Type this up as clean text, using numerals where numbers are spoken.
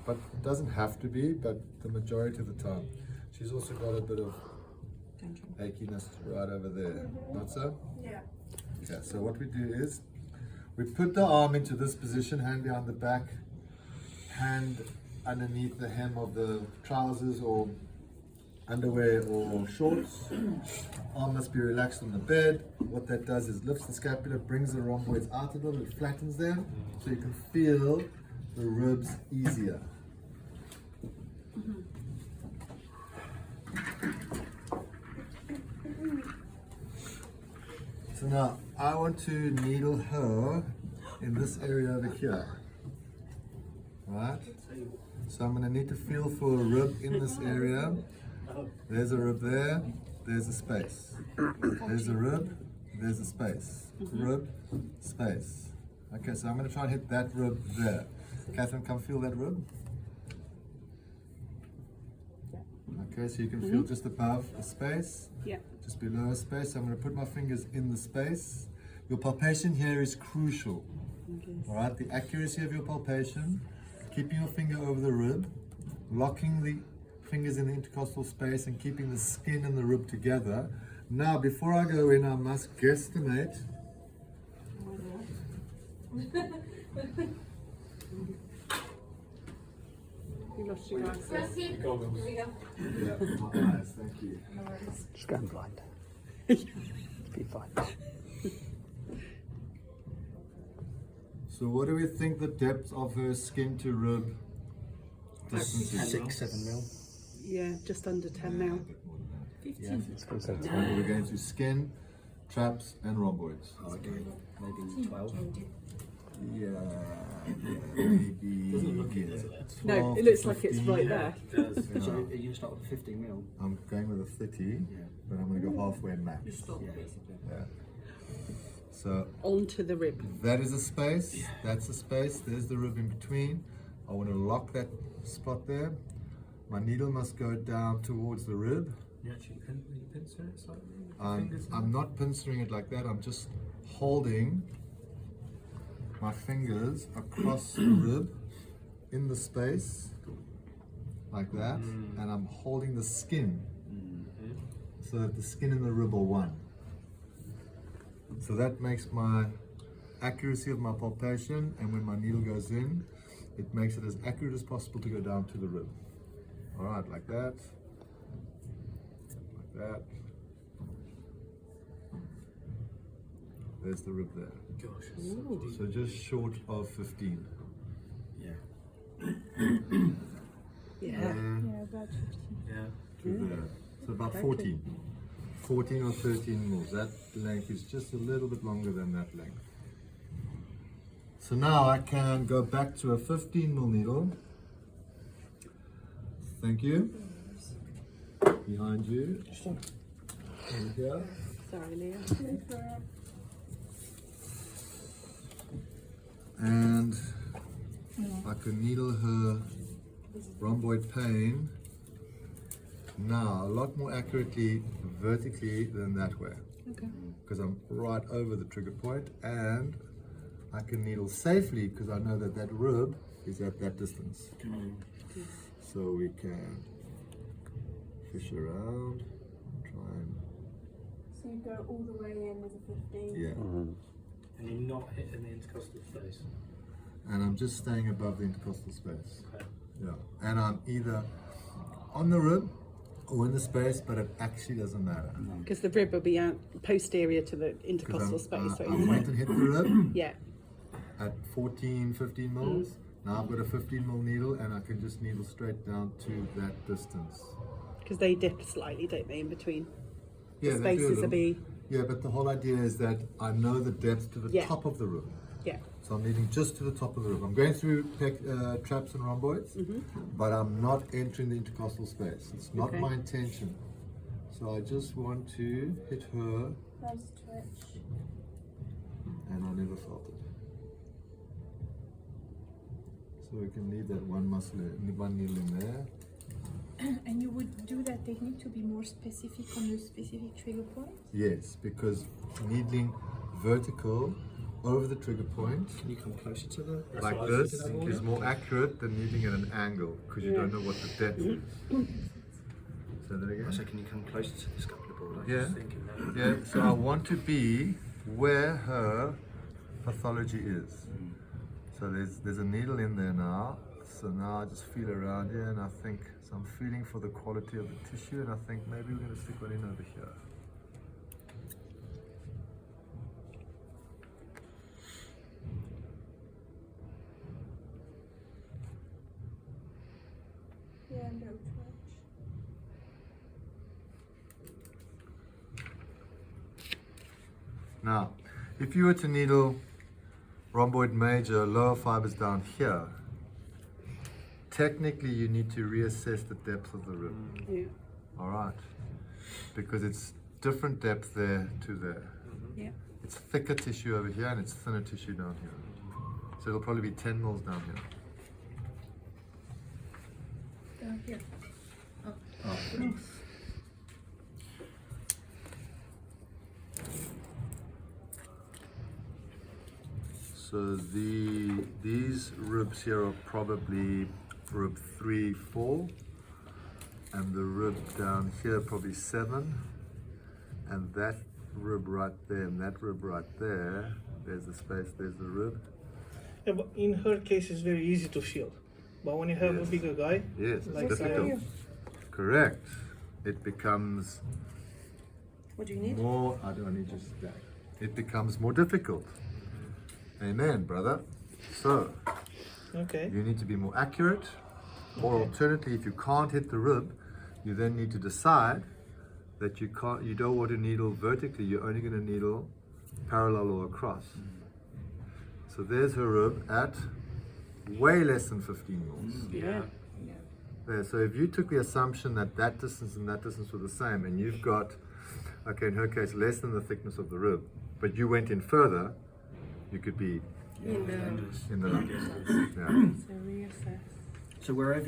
but it doesn't have to be, but the majority of the time. She's also got a bit of achiness right over there, not so? Yeah. Yeah, so what we do is, we put the arm into this position, hand behind the back, hand underneath the hem of the trousers or underwear or shorts. Arm must be relaxed on the bed. What that does is lifts the scapula, brings the rhomboids out a little, it flattens them, so you can feel the ribs easier. So now I want to needle her in this area over here. Right? So I'm going to need to feel for a rib in this area. There's a rib there, there's a space. There's a rib, there's a space. Rib, space. Okay, so I'm going to try and hit that rib there. Catherine, come feel that rib. Okay, so you can feel just above a space, just below a space. So I'm going to put my fingers in the space. Your palpation here is crucial. All right, the accuracy of your palpation, keeping your finger over the rib, locking the fingers in the intercostal space and keeping the skin and the rib together. Now, before I go in, I must guesstimate. You lost your glasses. Yeah, my eyes, thank you. Just going blind. Be fine. So what do we think the depth of her skin to rib distance is? 6, 7 mil. Yeah, just under 10 now. 15. It's going to say So 12. we're going to skin, traps, and rhomboids. Okay, maybe 12. Yeah, maybe. Yeah. No, it looks like it's right there. So are you going to start with 15 mil? I'm going with a 30, but I'm going to go halfway max. Yeah. So Onto the rib. that is a space, that's a space, there's the rib in between. I want to lock that spot there. My needle must go down towards the rib. You actually pincer it slightly? I'm not pincering it like that, I'm just holding my fingers across the rib in the space, like that, and I'm holding the skin so that the skin and the rib are one. So that makes my accuracy of my palpation, and when my needle goes in, it makes it as accurate as possible to go down to the rib. All right, like that, like that. There's the rib there. Gosh, So just short of 15. yeah. Yeah. about 15. Yeah. To there. So about 14. 14 or 13 mils. That length is just a little bit longer than that length. So now I can go back to a 15 mil needle. Thank you. Behind you. Over here. Sorry, Leah. And I can needle her rhomboid pain now a lot more accurately vertically than that way. Okay. Because I'm right over the trigger point, and I can needle safely because I know that that rib is at that distance. So we can fish around, try and, So you go all the way in with a 15. yeah. And you're not hitting the intercostal space. And I'm just staying above the intercostal space. Okay. Yeah. And I'm either on the rib or in the space, but it actually doesn't matter. Because the rib will be out posterior to the 'Cause intercostal space. So I went and hit the rib yeah. at 14, 15 mils. Now I've got a 15 mil needle, and I can just needle straight down to that distance. Because they dip slightly, don't they, in between? Yeah, The they do a spaces will little. be. Yeah, but the whole idea is that I know the depth to the Yeah. top of the rib. Yeah. So I'm needling just to the top of the rib. I'm going through traps and rhomboids, but I'm not entering the intercostal space. It's not Okay. my intention. So I just want to hit her, Nice twitch. and I never felt it. So we can leave that one muscle, one needle in there. And you would do that technique to be more specific on the specific trigger point? Yes, because needling vertical over the trigger point, Can you come closer to the? That's like what I was this, thinking. is more accurate than needing it at an angle because you don't know what the depth is. Say that again. So can you come closer to this couple of board? Yeah. Thinking that. Yeah, so I want to be where her pathology is. So there's a needle in there now. So now I just feel around here and I think, so I'm feeling for the quality of the tissue and I think maybe we're going to stick one in over here. Yeah, no twitch. Now, if you were to needle rhomboid major, lower fibers down here, technically you need to reassess the depth of the rib. Yeah. All right, because it's different depth there to there. Yeah. It's thicker tissue over here and it's thinner tissue down here. So it'll probably be 10 mils down here. Down here. Oh, thanks. So these ribs here are probably rib 3, 4, and the rib down here probably 7, and that rib right there and that rib right there, there's the space, there's the rib. Yeah, but in her case, it's very easy to feel. But when you have Yes. a bigger guy, Yes, it's Like difficult. Correct. It becomes What do you need? more, I don't need just that. It becomes more difficult. Amen, brother. So, okay. you need to be more accurate, or alternatively, if you can't hit the rib, you then need to decide that you don't want to needle vertically, you're only going to needle parallel or across. So there's her rib at way less than 15 mils. Yeah. There. So if you took the assumption that that distance and that distance were the same, and you've got, okay, in her case, less than the thickness of the rib, but you went in further, you could be In the in the lungs. Yeah. so reassess. So wherever